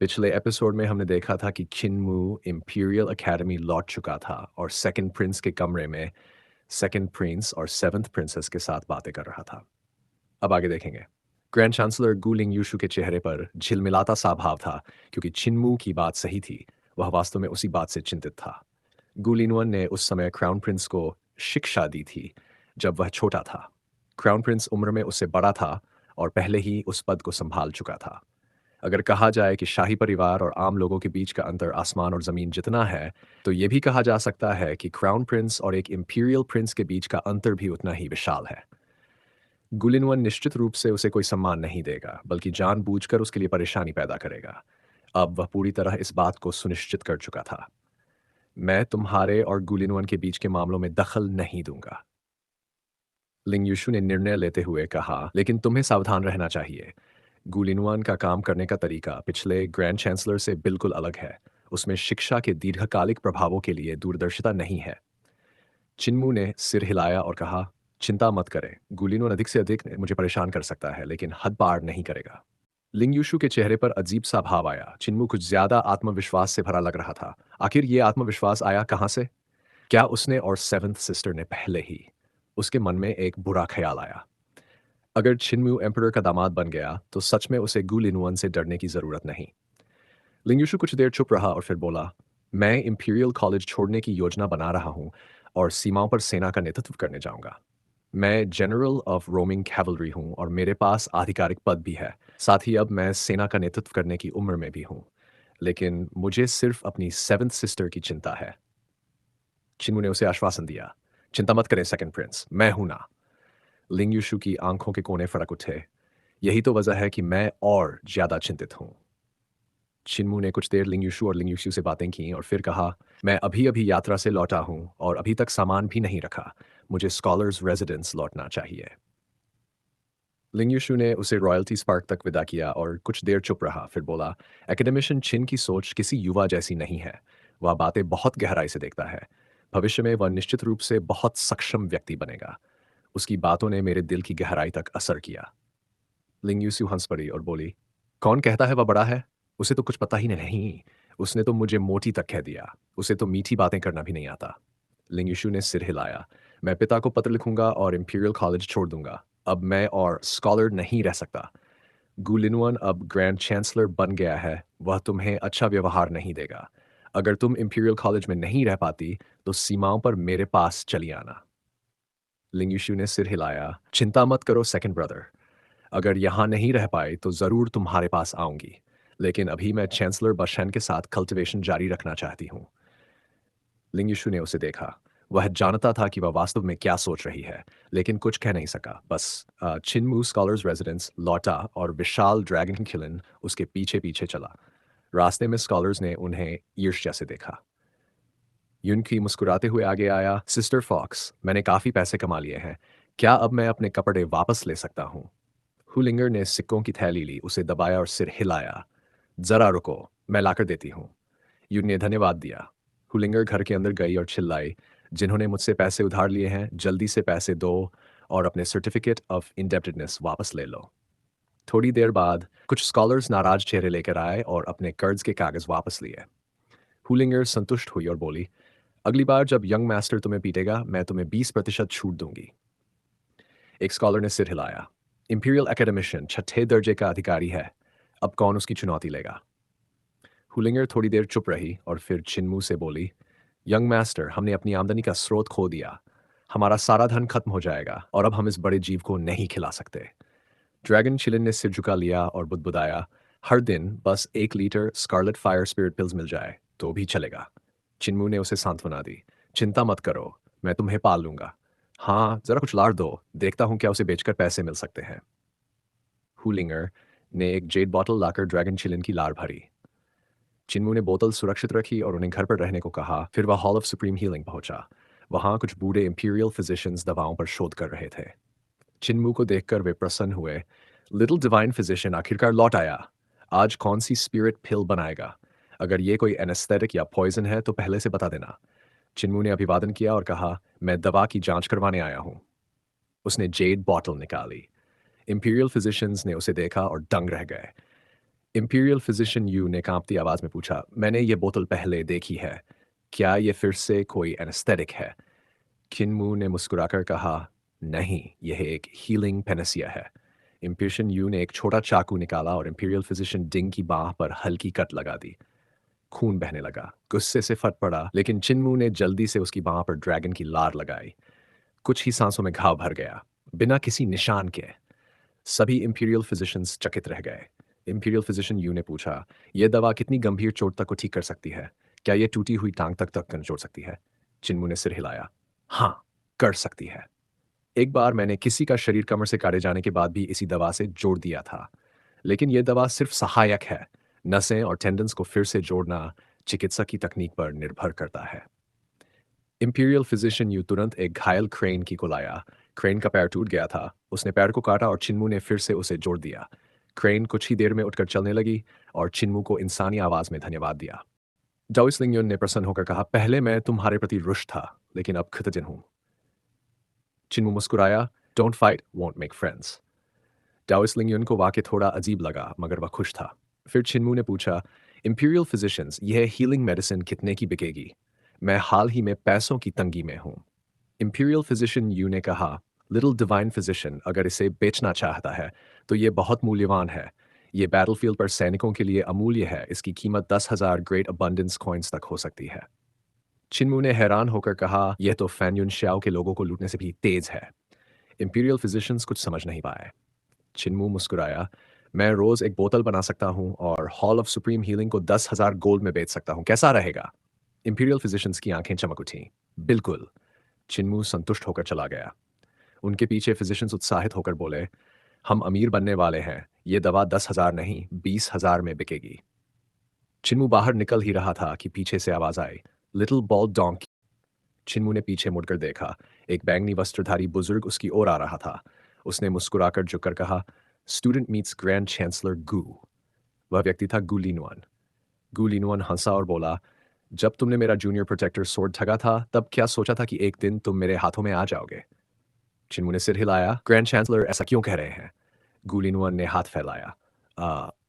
पिछले एपिसोड में हमने देखा था कि चिनमू इंपीरियल एकेडमी लौट चुका था और सेकंड प्रिंस के कमरे में सेकंड प्रिंस और सेवंथ प्रिंसेस के साथ बातें कर रहा था। अब आगे देखेंगे। ग्रैंड चांसलर गुलिंग यूशु के चेहरे पर झिलमिलाता सा भाव था क्योंकि चिनमू की बात सही थी। वह वास्तव में उसी बात से चिंतित था। गुलिनवन ने उस समय क्राउन प्रिंस को शिक्षा दी थी जब वह छोटा था। क्राउन प्रिंस उम्र में उससे बड़ा था और पहले ही उस पद को संभाल चुका था। अगर कहा जाए कि शाही परिवार और आम लोगों के बीच का अंतर आसमान और ज़मीन जितना है, तो ये भी कहा जा सकता है कि क्राउन प्रिंस और एक इंपीरियल प्रिंस के बीच का अंतर भी उतना ही विशाल है। गुलिनवन निश्चित रूप से उसे कोई सम्मान नहीं देगा, बल्कि जानबूझकर उसके लिए परेशानी पैदा करेगा। अब वह पूरी तरह इस बात को सुनिश्चित कर चुका था। मैं तुम्हारे और गुलिनवन के बीच के मामलों में दखल नहीं दूंगा, लिंग यूशु ने निर्णय लेते हुए कहा, लेकिन तुम्हें सावधान रहना चाहिए। गुलिनवान का काम करने का तरीका पिछले ग्रैंड चांसलर से बिल्कुल अलग है। उसमें शिक्षा के दीर्घकालिक प्रभावों के लिए दूरदर्शिता नहीं है। चिन्मू ने सिर हिलाया और कहा, चिंता मत करें। गुलिनवान अधिक से अधिक मुझे परेशान कर सकता है, लेकिन हद पार नहीं करेगा। लिंगयूशु के चेहरे पर अजीब सा भाव आया। चिन्मू कुछ ज्यादा आत्मविश्वास से भरा लग रहा था। आखिर ये आत्मविश्वास आया कहाँ से? क्या उसने और सेवंथ सिस्टर ने पहले ही? उसके मन में एक बुरा ख्याल आया। अगर छिनम्यू एम्परर का दामाद बन गया तो सच में उसे गु लिनुअन से डरने की जरूरत नहीं। लिंगयुशु कुछ देर चुप रहा और फिर बोला, मैं इंपीरियल कॉलेज छोड़ने की योजना बना रहा हूँ और सीमाओं पर सेना का नेतृत्व करने जाऊंगा। मैं जनरल ऑफ रोमिंग कैवलरी हूँ और मेरे पास आधिकारिक पद भी है। साथ ही अब मैं सेना का नेतृत्व करने की उम्र में भी हूँ। लेकिन मुझे सिर्फ अपनी सेवंथ सिस्टर की चिंता है। चिन्मू ने उसे आश्वासन दिया, चिंता मत करें सेकंड प्रिंस, मैं हूं ना। लिंग यूशु की आंखों के कोने फड़क उठे। यही तो वजह है कि मैं और ज्यादा चिंतित हूं। चिन्मू ने कुछ देर लिंगयुशु और लिंगयुशु से बातें की और फिर कहा, मैं अभी अभी यात्रा से लौटा हूं और अभी तक सामान भी नहीं रखा। मुझे स्कॉलर्स रेजिडेंस लौटना चाहिए। लिंगयुशु ने उसे रॉयल्टी स्पार्क तक विदा किया और कुछ देर चुप रहा, फिर बोला, एकेडमिशियन छिन की सोच किसी युवा जैसी नहीं है। वह बातें बहुत गहराई से देखता है। भविष्य में वह निश्चित रूप से बहुत सक्षम व्यक्ति बनेगा। उसकी बातों ने मेरे दिल की गहराई तक असर किया। लिंगयूसु हंस पड़ी और बोली, कौन कहता है वह बड़ा है? उसे तो कुछ पता ही नहीं। उसने तो मुझे मोटी तक कह दिया। उसे तो मीठी बातें करना भी नहीं आता। लिंगयूशु ने सिर हिलाया। मैं पिता को पत्र लिखूंगा और इंपीरियल कॉलेज छोड़ दूंगा। अब मैं और स्कॉलर नहीं रह सकता। गुलिनुअन अब ग्रैंड चांसलर बन गया है। वह तुम्हें अच्छा व्यवहार नहीं देगा। अगर तुम इंपीरियल कॉलेज में नहीं रह पाती तो सीमाओं पर मेरे पास चली आना। लिंगयूशु ने सिर हिलाया। चिंता मत करो सेकंड ब्रदर। अगर यहाँ नहीं रह पाए तो ज़रूर तुम्हारे पास आऊंगी। लेकिन अभी मैं चांसलर बशैन के साथ कल्टीवेशन जारी रखना चाहती हूँ। लिंगयशु ने उसे देखा। वह जानता था कि वह वास्तव में क्या सोच रही है, लेकिन कुछ कह नहीं सका। बस चिनमू स्कॉलर्स रेजिडेंस लौटा और विशाल ड्रैगन किलन उसके पीछे पीछे चला। रास्ते में स्कॉलर्स ने उन्हें ईर्ष्या से देखा। युनकी मुस्कुराते हुए आगे आया, सिस्टर फॉक्स, मैंने काफ़ी पैसे कमा लिए हैं। क्या अब मैं अपने कपड़े वापस ले सकता हूँ? हुलिंगर ने सिक्कों की थैली ली, उसे दबाया और सिर हिलाया। जरा रुको, मैं लाकर देती हूँ। यून ने धन्यवाद दिया। हुलिंगर घर के अंदर गई और चिल्लाई, जिन्होंने मुझसे पैसे उधार लिए हैं जल्दी से पैसे दो और अपने सर्टिफिकेट ऑफ इंडेप्टेडनेस वापस ले लो। थोड़ी देर बाद कुछ स्कॉलर्स नाराज चेहरे लेकर आए और अपने कर्ज के कागज वापस लिए। हुलिंगर संतुष्ट हुई और बोली, अगली बार जब यंग मास्टर तुम्हें पीटेगा मैं तुम्हें 20% छूट दूंगी। एक स्कॉलर ने सिर हिलाया। इंपीरियल एकेडमिशियन छठे दर्जे का अधिकारी है। अब कौन उसकी चुनौती लेगा? हुलिंगर थोड़ी देर चुप रही और फिर चिन्मू से बोली, यंग मास्टर, हमने अपनी आमदनी का स्रोत खो दिया। हमारा सारा धन खत्म हो जाएगा और अब हम इस बड़े जीव को नहीं खिला सकते। ड्रैगन चिलिन ने सिर झुका लिया और बुदबुदाया, हर दिन बस 1 litre scarlet fire spirit pills मिल जाए तो भी चलेगा। चिन्मू ने उसे सांत्वना दी, चिंता मत करो, मैं तुम्हें पाल लूंगा। हाँ, जरा कुछ लाड़ दो, देखता हूँ क्या उसे बेचकर पैसे मिल सकते हैं। हुलिंगर ने एक जेड बॉटल लाकर ड्रैगन चिलिन की लार भरी। चिन्मू ने बोतल सुरक्षित रखी और उन्हें घर पर रहने को कहा। फिर वह हॉल ऑफ सुप्रीम हीलिंग पहुंचा। वहां कुछ बूढ़े इंपीरियल फिजिशियंस दवाओं पर शोध कर रहे थे। चिन्मू को देखकर वे प्रसन्न हुए। लिटिल डिवाइन फिजिशियन आखिरकार लौट आया। आज कौन सी स्पिरिट पिल बनाएगा? अगर ये कोई एनेस्थेटिक या पॉइजन है तो पहले से बता देना। चिन्मू ने अभिवादन किया और कहा, मैं दवा की जांच करवाने आया हूँ। उसने जेड बॉटल निकाली। इंपीरियल फिजिशियंस ने उसे देखा और दंग रह गए। इंपीरियल फिजिशियन यू ने कांपती आवाज में पूछा, मैंने ये बोतल पहले देखी है। क्या ये फिर से कोई एनेस्थेटिक है? किन्मू ने मुस्कुराकर कहा, नहीं, यह एक हीलिंग पेनेसिया है। इंपीरियन यू ने एक छोटा चाकू निकाला और इंपीरियल फिजिशियन डिंग की बाह पर हल्की कट लगा दी। खून बहने लगा। गुस्से से फट पड़ा, लेकिन चिन्मू ने जल्दी से उसकी बाह पर ड्रैगन की लार लगाई। कुछ ही सांसों में घाव भर गया, बिना किसी निशान के। सभी इंपीरियल फिजिशियंस चकित रह गए। इंपीरियल फिजिशियन यू ने पूछा, यह दवा कितनी गंभीर चोट तक को ठीक कर सकती है? क्या यह टूटी हुई टांग तक निचोड़ सकती है? चिन्मू ने सिर हिलाया। हाँ, कर सकती है। एक बार मैंने किसी का शरीर कमर से काटे जाने के बाद भी इसी दवा से जोड़ दिया था। लेकिन यह दवा सिर्फ सहायक है। नसें और टेंडन्स को फिर से जोड़ना चिकित्सक की तकनीक पर निर्भर करता है। इंपीरियल फिजिशियन यू तुरंत एक घायल क्रेन की को लाया। क्रेन का पैर टूट गया था। उसने पैर को काटा और चिन्मू ने फिर से उसे जोड़ दिया। क्रेन कुछ ही देर में उठकर चलने लगी और चिन्मू को इंसानी आवाज में धन्यवाद दिया। डाउइसलिंगयुन ने प्रसन्न होकर कहा, पहले मैं तुम्हारे प्रति रुष्ट था, लेकिन अब कृतज्ञ हूं। चिन्मू मुस्कुराया, don't fight, won't make friends. डाउइसलिंगयुन को वाक्य थोड़ा अजीब लगा, मगर वह खुश था। फिर चिन्मू ने पूछा, इंपीरियल फिजिशियंस, यह हीलिंग मेडिसिन कितने की बिकेगी? मैं हाल ही में पैसों की तंगी में हूं। इंपीरियल फिजिशियन यू ने कहा, लिटिल डिवाइन फिजिशियन अगर इसे बेचना चाहता है तो ये बहुत मूल्यवान है। ये बैटलफील्ड पर सैनिकों के लिए अमूल्य है। इसकी कीमत 10,000 ग्रेट अबंडेंस कॉइन्स तक हो सकती है। चिन्मू ने हैरान होकर कहा, यह तो फैन्युन श्याओ के लोगों को लूटने से भी तेज है। इंपीरियल फिजिशियंस कुछ समझ नहीं पाए। चिन्मू मुस्कुराया, मैं रोज एक बोतल बना सकता हूँ और हॉल ऑफ सुप्रीम हीलिंग को 10,000 गोल्ड में बेच सकता हूँ, कैसा रहेगा? इंपीरियल फिजिशियंस की आंखें चमक उठीं। बिल्कुल। चिन्मू संतुष्ट होकर चला गया। उनके पीछे फिजिशियंस उत्साहित होकर बोले, हम अमीर बनने वाले हैं। ये दवा 10,000 नहीं, 20,000 में बिकेगी। चिन्मू बाहर निकल ही रहा था कि पीछे से आवाज आई, लिटिल बॉल डोंकी। चिन्मू ने पीछे मुड़कर देखा। एक बैंगनी वस्त्रधारी बुजुर्ग उसकी ओर आ रहा था। उसने मुस्कुराकर झुककर कहा, स्टूडेंट मीट्स ग्रैंड चांसलर गू। वह व्यक्ति था गू लिनुअन। गू लिनुअन हंसा और बोला, जब तुमने मेरा जूनियर प्रोटेक्टर सोर्ड ठगा था, तब क्या सोचा था कि एक दिन तुम मेरे हाथों में आ जाओगे? चिन्मू ने सिर हिलाया, ग्रैंड चांसलर ऐसा क्यों कह रहे हैं? गू लिनुअन ने हाथ फैलाया।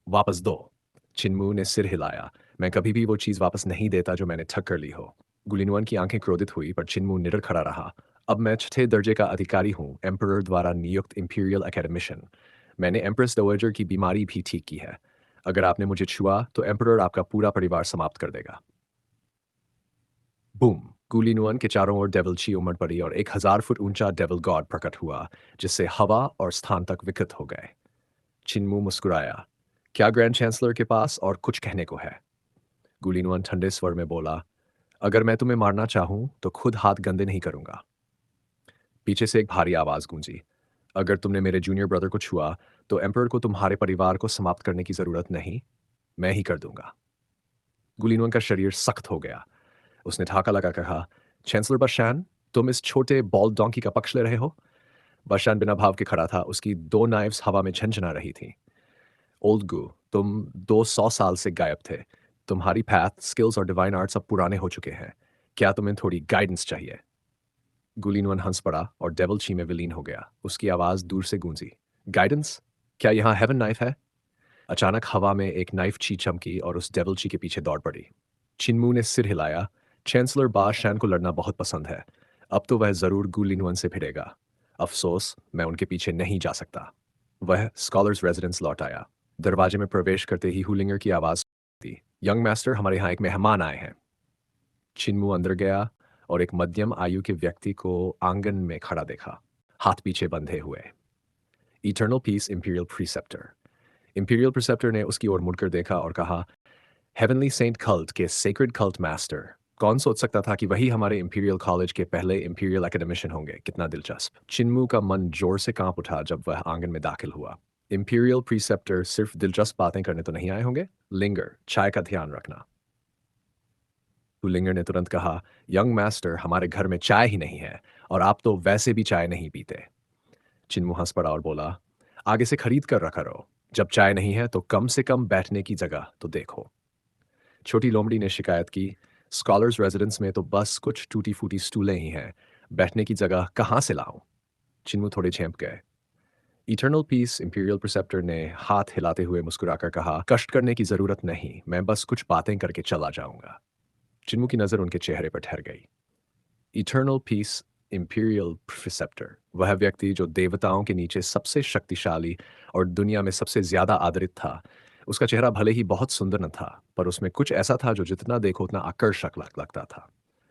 वापस दो। चिन्मू ने सिर हिलाया, मैं कभी भी वो चीज़ वापस नहीं देता जो मैंने ठग कर ली हो। गुलिनवन की आंखें क्रोधित हुई, पर चिन्मू निडर खड़ा रहा। अब मैं छठे दर्जे का अधिकारी हूँ, एम्परर द्वारा नियुक्त इंपीरियल एकेडमिशियन। मैंने एम्प्रेस डोवेजर की बीमारी भी ठीक की है। अगर आपने मुझे छुआ तो एम्परर आपका पूरा परिवार समाप्त कर देगा। बूम! गुलिनुअन के चारों ओर डेविल ची उमड़ पड़ी और 1,000 फुट ऊंचा डेविल गॉड प्रकट हुआ, जिससे हवा और स्थान तक विकृत हो गए। चिन्मू मुस्कुराया, क्या ग्रैंड चांसलर के पास और कुछ कहने को है? गुलिनुअन ठंडे स्वर में बोला, अगर मैं तुम्हें मारना चाहूं तो खुद हाथ गंदे नहीं करूंगा। पीछे से एक भारी आवाज गूंजी, अगर तुमने मेरे जूनियर ब्रदर को छुआ तो एम्परर को तुम्हारे परिवार को समाप्त करने की जरूरत नहीं, मैं ही कर दूंगा। गुलिनुअन का शरीर सख्त हो गया। उसने ठाका लगा कहा, चांसलर बशान, तुम इस छोटे बॉल डोंकी का पक्ष ले रहे हो? बशान बिना भाव के खड़ा था, उसकी 2 नाइफ्स हवा में झनझना रही थी। ओल्ड गू, तुम 200 साल से गायब थे। तुम्हारी पैथ, स्किल्स और डिवाइन आर्ट्स अब पुराने हो चुके हैं। क्या तुम्हें थोड़ी गाइडेंस चाहिए? गुलिनवन हंस पड़ा और डेविल ची में विलीन हो गया। उसकी आवाज दूर से गूंजी, गाइडेंस? क्या यहाँ हेवन नाइफ है? अचानक हवा में एक नाइफ ची चमकी और उस डेविल ची के पीछे दौड़ पड़ी। चिन्मू ने सिर हिलाया, चांसलर बाशान को लड़ना बहुत पसंद है। अब तो वह जरूर गुलिनवन से भिड़ेगा। अफसोस, मैं उनके पीछे नहीं जा सकता। वह स्कॉलर्स रेजिडेंस लौट आया। दरवाजे में प्रवेश करते ही हुलिंगर की आवाज थी, यंग मास्टर, हमारे यहाँ एक मेहमान आए हैं। चिन्मू अंदर गया और एक मध्यम आयु के व्यक्ति को आंगन में खड़ा देखा, हाथ पीछे बंधे हुए। Eternal peace imperial preceptor. Imperial preceptor ने उसकी ओर मुड़कर देखा और कहा, हेवनली सेंट कल्ट के सेक्रेड कल्ट मास्टर। कौन सोच सकता था कि वही हमारे इंपीरियल कॉलेज के पहले इंपीरियल एकेडमिशियन होंगे? कितना दिलचस्प। चिन्मू का मन जोर से कांप उठा जब वह आंगन में दाखिल हुआ। इंपीरियल प्रीसेप्टर सिर्फ दिलचस्प बातें करने तो नहीं आए होंगे? लिंगर, चाय का ध्यान रखना। लिंगर ने तुरंत कहा, यंग मास्टर, हमारे घर में चाय ही नहीं है और आप तो वैसे भी चाय नहीं पीते। चिन्मू हंस पड़ा और बोला, आगे से खरीद कर रखा रहो। जब चाय नहीं है तो कम से कम बैठने की जगह तो देखो। छोटी लोमड़ी ने शिकायत की, स्कॉलर्स रेजिडेंस में तो बस कुछ टूटी फूटी स्टूलें ही हैं, बैठने की जगह कहाँ से लाऊं? चिन्मू थोड़े झेंप गए। इटर्नल पीस इंपीरियल प्रिसेप्टर ने हाथ हिलाते हुए मुस्कुराकर कहा, कष्ट करने की जरूरत नहीं, मैं बस कुछ बातें करके चला जाऊंगा। चिन्मू की नजर उनके चेहरे पर ठहर गई। इटर्नल पीस इंपीरियल प्रिसेप्टर, वह व्यक्ति जो देवताओं के नीचे सबसे शक्तिशाली और दुनिया में सबसे ज्यादा आदरित था। उसका चेहरा भले ही बहुत सुंदर न था, पर उसमें कुछ ऐसा था जो जितना देखो उतना आकर्षक लगता था।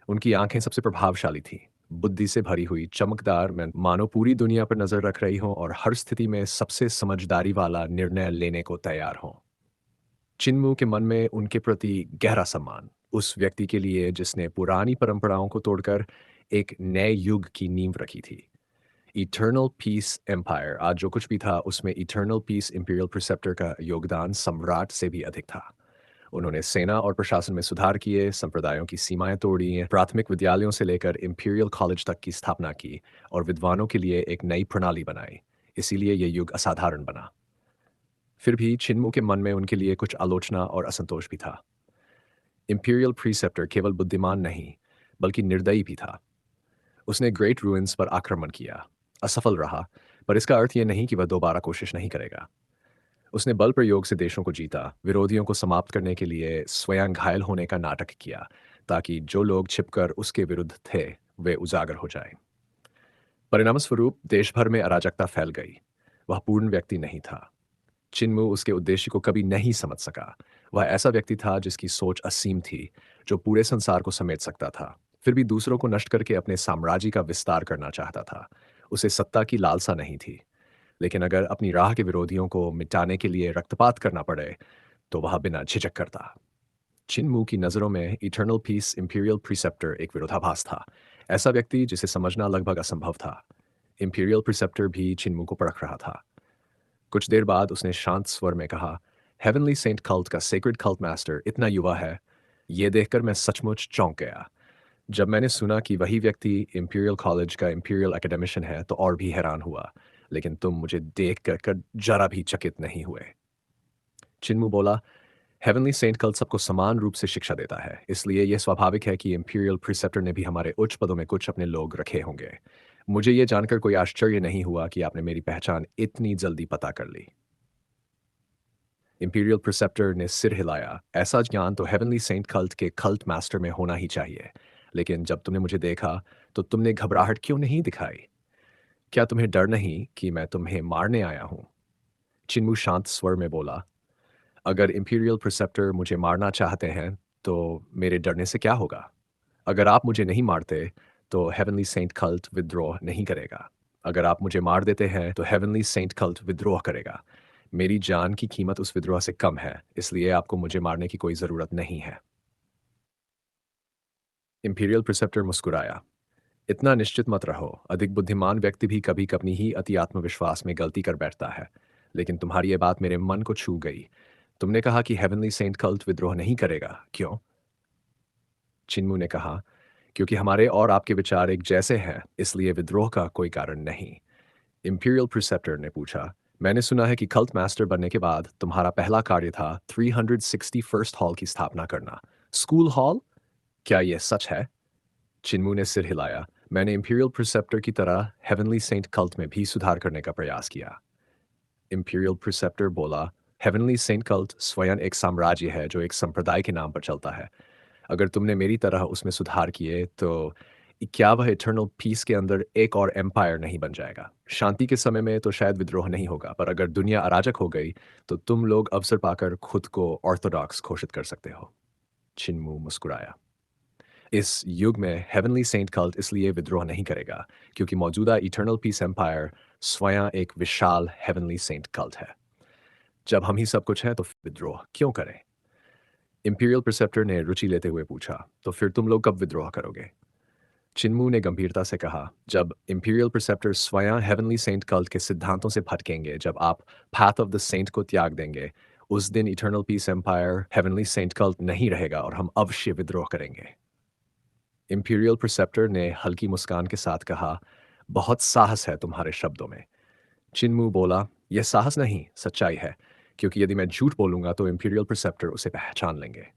उनकी आंखें सबसे प्रभावशाली थीं, बुद्धि से भरी हुई, चमकदार, मैं मानो पूरी दुनिया पर नजर रख रही हों और हर स्थिति में सबसे समझदारी वाला निर्णय लेने को तैयार हों। चिन्मू के मन में उनके प्रति गहरा सम्मान, उस व्यक्ति के लिए जिसने पुरानी परंपराओं को तोड़कर एक नए युग की नींव रखी थी। इटर्नल पीस एम्पायर आज जो कुछ भी था, उसमें इटर्नल पीस इंपीरियल प्रिसेप्टर का योगदान सम्राट से भी अधिक था। उन्होंने सेना और प्रशासन में सुधार किए, संप्रदायों की सीमाएं तोड़ी, प्राथमिक विद्यालयों से लेकर इंपीरियल कॉलेज तक की स्थापना की और विद्वानों के लिए एक नई प्रणाली बनाई। इसीलिए यह युग असाधारण बना। फिर भी छिन्मू के मन में उनके लिए कुछ आलोचना और असंतोष भी था। इंपीरियल प्रीसेप्टर केवल बुद्धिमान नहीं, बल्कि निर्दयी भी था। उसने ग्रेट रूइंस पर आक्रमण किया, असफल रहा, पर इसका अर्थ यह नहीं कि वह दोबारा कोशिश नहीं करेगा। उसने बल प्रयोग से देशों को जीता, विरोधियों को समाप्त करने के लिए स्वयं घायल होने का नाटक किया, ताकि जो लोग छिपकर उसके विरुद्ध थे वे उजागर हो जाएं। परिणामस्वरूप देश भर में अराजकता फैल गई। वह पूर्ण व्यक्ति नहीं था। चिन्मू उसके उद्देश्य को कभी नहीं समझ सका। वह ऐसा व्यक्ति था जिसकी सोच असीम थी, जो पूरे संसार को समेट सकता था, फिर भी दूसरों को नष्ट करके अपने साम्राज्य का विस्तार करना चाहता था। उसे सत्ता की लालसा नहीं थी, लेकिन अगर अपनी राह के विरोधियों को मिटाने के लिए रक्तपात करना पड़े, तो वह बिना झिझक करता। चिन्मू की नज़रों में इटर्नल पीस इंपीरियल प्रिसेप्टर एक विरोधाभास था, ऐसा व्यक्ति जिसे समझना लगभग असंभव था। इंपीरियल प्रिसेप्टर भी चिन्मू को परख रहा था। कुछ देर बाद उसने शांत स्वर में कहा, हेवनली सेंट कल्ट का सेक्रेड कल्ट मास्टर इतना युवा है, ये देखकर मैं सचमुच चौंक गया। जब मैंने सुना कि वही व्यक्ति इंपीरियल कॉलेज का इंपीरियल एकेडमिशियन है, तो और भी हैरान हुआ, लेकिन तुम मुझे देख कर जरा भी चकित नहीं हुए। चिन्मू बोला, हेवनली सेंट कल्ट सबको समान रूप से शिक्षा देता है, इसलिए यह स्वाभाविक है कि इंपीरियल प्रिसेप्टर ने भी हमारे उच्च पदों में कुछ अपने लोग रखे होंगे। मुझे यह जानकर कोई आश्चर्य नहीं हुआ कि आपने मेरी पहचान इतनी जल्दी पता कर ली। इंपीरियल प्रिसेप्टर ने सिर हिलाया। ऐसा ज्ञान तो हेवनली सेंट कल्ट के कल्ट मास्टर में होना ही चाहिए, लेकिन जब तुमने मुझे देखा तो तुमने घबराहट क्यों नहीं दिखाई? क्या तुम्हें डर नहीं कि मैं तुम्हें मारने आया हूं? चिन्मू शांत स्वर में बोला, अगर इंपीरियल प्रिसेप्टर मुझे मारना चाहते हैं, तो मेरे डरने से क्या होगा? अगर आप मुझे नहीं मारते, तो हेवनली सेंट कल्ट विद्रोह नहीं करेगा। अगर आप मुझे मार देते हैं, तो हेवनली सेंट कल्ट विद्रोह करेगा। मेरी जान की कीमत उस विद्रोह से कम है, इसलिए आपको मुझे मारने की कोई ज़रूरत नहीं है। इंपीरियल प्रिसेप्टर मुस्कुराया। इतना निश्चित मत रहो, अधिक बुद्धिमान व्यक्ति भी कभी कभी ही अति आत्मविश्वास में गलती कर बैठता है। लेकिन तुम्हारी ये बात मेरे मन को छू गई। तुमने कहा कि हेवनली सेंट कल्ट विद्रोह नहीं करेगा, क्यों? चिन्मू ने कहा, क्योंकि हमारे और आपके विचार एक जैसे हैं, इसलिए विद्रोह का कोई कारण नहीं। इंपीरियल प्रिसेप्टर ने पूछा, मैंने सुना है कि कल्ट मास्टर बनने के बाद तुम्हारा पहला कार्य था 361st हॉल की स्थापना करना। School hall? क्या यह सच है? चिन्मू ने सिर हिलाया। मैंने इंपीरियल प्रिसेप्टर की तरह हेवनली सेंट कल्ट में भी सुधार करने का प्रयास किया। इंपीरियल प्रिसेप्टर बोला, हेवनली सेंट कल्ट स्वयं एक साम्राज्य है जो एक संप्रदाय के नाम पर चलता है। अगर तुमने मेरी तरह उसमें सुधार किए, तो क्या वह इटर्नल पीस के अंदर एक और एम्पायर नहीं बन जाएगा? शांति के समय में तो शायद विद्रोह नहीं होगा, पर अगर दुनिया अराजक हो गई, तो तुम लोग अवसर पाकर खुद को ऑर्थोडॉक्स घोषित कर सकते हो। चिन्मू मुस्कुराया। इस युग में हेवनली सेंट कल्ट इसलिए विद्रोह नहीं करेगा, क्योंकि मौजूदा इटर्नल पीस एम्पायर स्वयं एक विशाल हेवनली सेंट कल्ट है। जब हम ही सब कुछ हैं, तो विद्रोह क्यों करें? इंपीरियल प्रिसेप्टर ने रुचि लेते हुए पूछा, तो फिर तुम लोग कब विद्रोह करोगे? चिन्मू ने गंभीरता से कहा, जब इंपीरियल प्रिसेप्टर स्वयं हेवनली सेंट कल्ट के सिद्धांतों से भटकेंगे, जब आप पाथ ऑफ द सेंट को त्याग देंगे, उस दिन eternal peace empire heavenly saint cult नहीं रहेगा और हम अवश्य विद्रोह करेंगे। इंपीरियल प्रिसेप्टर ने हल्की मुस्कान के साथ कहा, बहुत साहस है तुम्हारे शब्दों में। चिन्मू बोला, यह साहस नहीं, सच्चाई है, क्योंकि यदि मैं झूठ बोलूंगा तो इंपीरियल प्रिसेप्टर उसे पहचान लेंगे।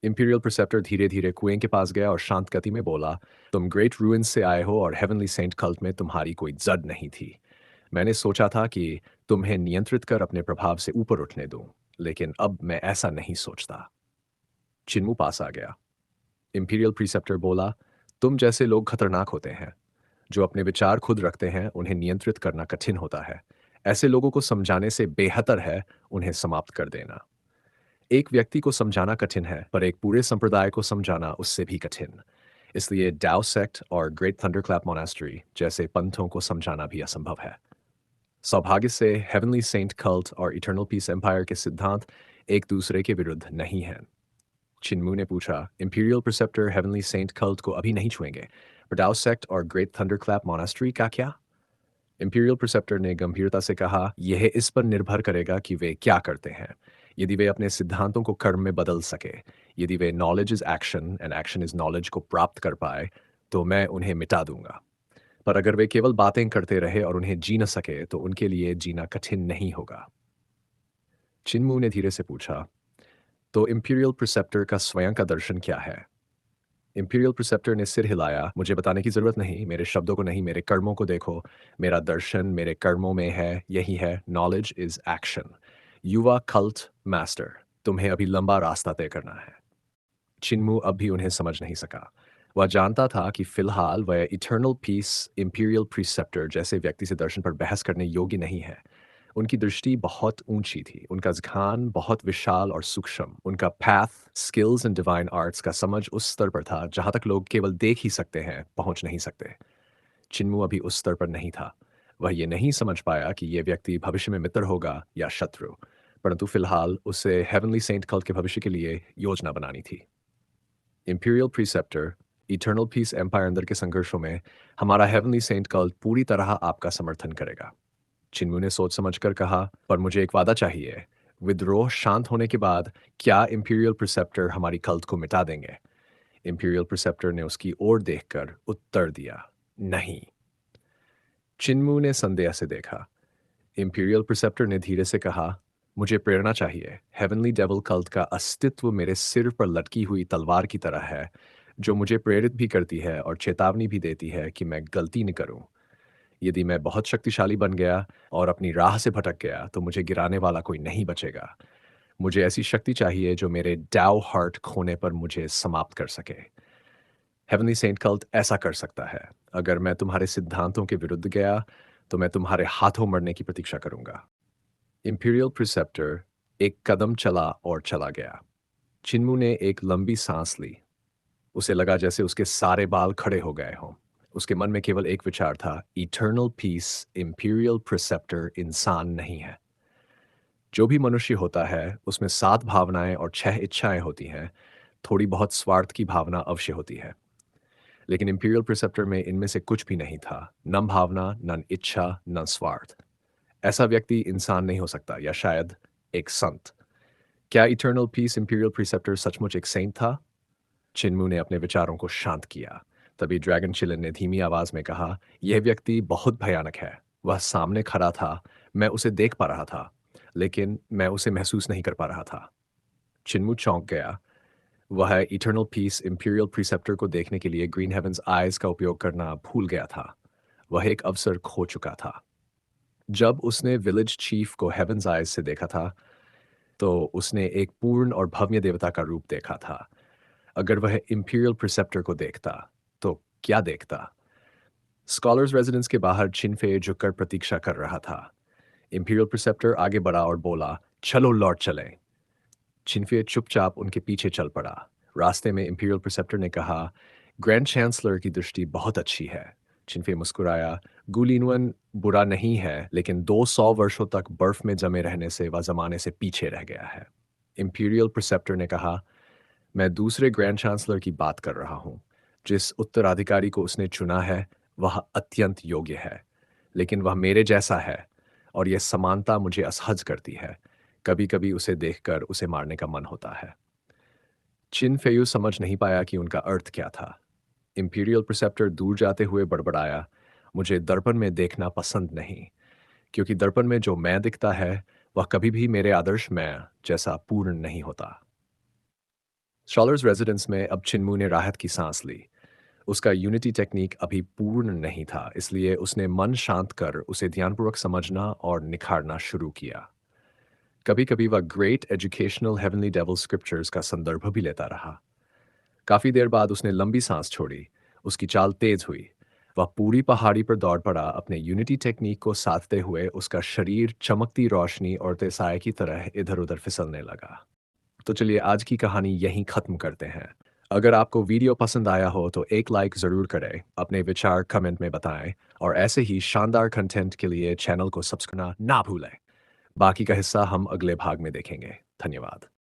इंपीरियल प्रिसेप्टर धीरे धीरे कुएं के पास गया और शांत गति में बोला, तुम ग्रेट रूइंस से आए हो और हेवनली सेंट कल्ट में तुम्हारी कोई जड़ नहीं थी। मैंने सोचा था कि तुम्हें नियंत्रित कर अपने प्रभाव से ऊपर उठने दूं, लेकिन अब मैं ऐसा नहीं सोचता। चिन्मू पास आ गया। इंपीरियल प्रीसेप्टर बोला, तुम जैसे लोग खतरनाक होते हैं। जो अपने विचार खुद रखते हैं उन्हें नियंत्रित करना कठिन होता है। ऐसे लोगों को समझाने से बेहतर है उन्हें समाप्त कर देना। एक व्यक्ति को समझाना कठिन है, पर एक पूरे संप्रदाय को समझाना उससे भी कठिन। इसलिए डाओ सेक्ट और ग्रेट थंडरक्लैप मोनास्ट्री जैसे पंथों को समझाना भी असंभव है। सौभाग्य से हेवनली सेंट कल्ट और इटर्नल पीस एम्पायर के सिद्धांत एक दूसरे के विरुद्ध नहीं हैं। चिन्मू ने पूछा, imperial preceptor heavenly saint cult को अभी नहीं छुएंगे, पर डाओ सेक्ट और ग्रेट थंडरक्लैप मोनास्ट्री का क्या? इंपीरियल प्रिसेप्टर ने गंभीरता से कहा, यह इस पर निर्भर करेगा कि वे क्या करते हैं। यदि वे अपने सिद्धांतों को कर्म में बदल सके, यदि वे knowledge is action and action is knowledge को प्राप्त कर पाए, तो मैं उन्हें मिटा दूंगा। पर अगर वे केवल बातें करते रहे और उन्हें जी न सके, तो उनके लिए जीना कठिन नहीं होगा। चिन्मू ने धीरे से पूछा, तो इंपीरियल प्रिसेप्टर का स्वयं का दर्शन क्या है? इंपीरियल प्रिसेप्टर ने सिर हिलाया, मुझे बताने की जरूरत नहीं, मेरे शब्दों को नहीं, मेरे कर्मों को देखो। मेरा दर्शन मेरे कर्मों में है, यही है, नॉलेज इज एक्शन। युवा कल्ट मास्टर, तुम्हें अभी लंबा रास्ता तय करना है। चिन्मू अब भी उन्हें समझ नहीं सका। वह जानता था कि फिलहाल वह इटर्नल पीस इंपीरियल प्रीसेप्टर जैसे व्यक्ति से दर्शन पर बहस करने योग्य नहीं है। उनकी दृष्टि बहुत ऊंची थी, उनका ध्यान बहुत विशाल और सूक्ष्म, उनका path skills and divine arts का समझ उस स्तर पर था जहां तक लोग केवल देख ही सकते हैं, पहुंच नहीं सकते। चिन्मू अभी उस स्तर पर नहीं था। वह ये नहीं समझ पाया कि यह व्यक्ति भविष्य में मित्र होगा या शत्रु, परंतु फिलहाल उसे हेवनली सेंट कल्ट के भविष्य के लिए योजना बनानी थी। इंपीरियल प्रीसेप्टर, इटर्नल पीस एम्पायर अंदर के संघर्षों में हमारा हेवनली सेंट कल्ट पूरी तरह आपका समर्थन करेगा। चिन्मू ने सोच समझकर कहा, पर मुझे एक वादा चाहिए। विद्रोह शांत होने के बाद क्या इंपीरियल प्रिसेप्टर हमारी कल्ट को मिटा देंगे? इंपीरियल प्रिसेप्टर ने उसकी ओर देखकर उत्तर दिया, नहीं। चिन्मू ने संदेह से देखा। इंपीरियल प्रिसेप्टर ने धीरे से कहा, मुझे प्रेरणा चाहिए। हेवनली डेविल कल्ट का अस्तित्व मेरे सिर पर लटकी हुई तलवार की तरह है, जो मुझे प्रेरित भी करती है और चेतावनी भी देती है कि मैं गलती न करूं। यदि मैं बहुत शक्तिशाली बन गया और अपनी राह से भटक गया, तो मुझे गिराने वाला कोई नहीं बचेगा। मुझे ऐसी शक्ति चाहिए जो मेरे डाओ हार्ट खोने पर मुझे समाप्त कर सके। हेवनली सेंट कल्ट ऐसा कर सकता है। अगर मैं तुम्हारे सिद्धांतों के विरुद्ध गया, तो मैं तुम्हारे हाथों मरने की प्रतीक्षा करूंगा। इंपीरियल प्रिसेप्टर एक कदम चला और चला गया। चिन्मू ने एक लंबी सांस ली। उसे लगा जैसे उसके सारे बाल खड़े हो गए हों। उसके मन में केवल एक विचार था, इटर्नल पीस इंपीरियल प्रिसेप्टर इंसान नहीं है। जो भी मनुष्य होता है उसमें 7 भावनाएं और 6 इच्छाएं होती हैं। थोड़ी बहुत स्वार्थ की भावना अवश्य होती है, लेकिन इंपीरियल प्रिसेप्टर में इनमें से कुछ भी नहीं था। न भावना, न इच्छा, न स्वार्थ। ऐसा व्यक्ति इंसान नहीं हो सकता, या शायद एक संत। क्या इटर्नल पीस इंपीरियल प्रिसेप्टर सचमुच एक सेंट था? चिन्मू ने अपने विचारों को शांत किया। तभी ड्रैगन चिलन ने धीमी आवाज में कहा, यह व्यक्ति बहुत भयानक है। वह सामने खड़ा था, मैं उसे देख पा रहा था, लेकिन मैं उसे महसूस नहीं कर पा रहा था। चिन्मू चौंक गया। वह इटर्नल पीस इंपीरियल प्रीसेप्टर को देखने के लिए ग्रीन हेवंस आइज का उपयोग करना भूल गया था। वह एक अवसर खो चुका था। जब उसने विलेज चीफ को हेवंस आइज से देखा था, तो उसने एक पूर्ण और भव्य देवता का रूप देखा था। अगर वह इंपीरियल प्रिसेप्टर को देखता, तो क्या देखता? स्कॉलर्स रेजिडेंस के बाहर चिनफे झुककर प्रतीक्षा कर रहा था। इंपीरियल प्रिसेप्टर आगे बढ़ा और बोला, चलो लौट चले। चिनफे चुपचाप उनके पीछे चल पड़ा। रास्ते में इंपीरियल प्रिसेप्टर ने कहा, ग्रैंड चांसलर की दृष्टि बहुत अच्छी है। चिनफे मुस्कुराया, गुलिनवन बुरा नहीं है, लेकिन 200 वर्षों तक बर्फ में जमे रहने से वह जमाने से पीछे रह गया है। इंपीरियल प्रिसेप्टर ने कहा, मैं दूसरे ग्रैंड चांसलर की बात कर रहा हूँ। जिस उत्तराधिकारी को उसने चुना है, वह अत्यंत योग्य है, लेकिन वह मेरे जैसा है, और यह समानता मुझे असहज करती है। कभी कभी उसे देखकर उसे मारने का मन होता है। चिन फेयू समझ नहीं पाया कि उनका अर्थ क्या था। इंपीरियल प्रिसेप्टर दूर जाते हुए बड़बड़ाया, मुझे दर्पण में देखना पसंद नहीं, क्योंकि दर्पण में जो मैं दिखता है, वह कभी भी मेरे आदर्श मैं जैसा पूर्ण नहीं होता। शॉलर्स रेजिडेंस में अब चिन्मू ने राहत की सांस ली। उसका यूनिटी टेक्निक अभी पूर्ण नहीं था, इसलिए उसने मन शांत कर उसे ध्यानपूर्वक समझना और निखारना शुरू किया। कभी-कभी वह great educational heavenly devil scriptures का संदर्भ भी लेता रहा। काफी देर बाद उसने लंबी सांस छोड़ी। उसकी चाल तेज हुई। वह पूरी पहाड़ी पर दौड़ पड़ा, अपने यूनिटी टेक्निक को साधते हुए उसका शरीर चमकती रोशनी और तेसाए की तरह इधर-उधर फिसलने लगा। तो चलिए आज की कहानी यहीं खत्म करते हैं। अगर आपको वीडियो पसंद आया हो तो एक लाइक ज़रूर करें, अपने विचार कमेंट में बताएं और ऐसे ही शानदार कंटेंट के लिए चैनल को सब्सक्राइब करना ना भूलें। बाकी का हिस्सा हम अगले भाग में देखेंगे। धन्यवाद।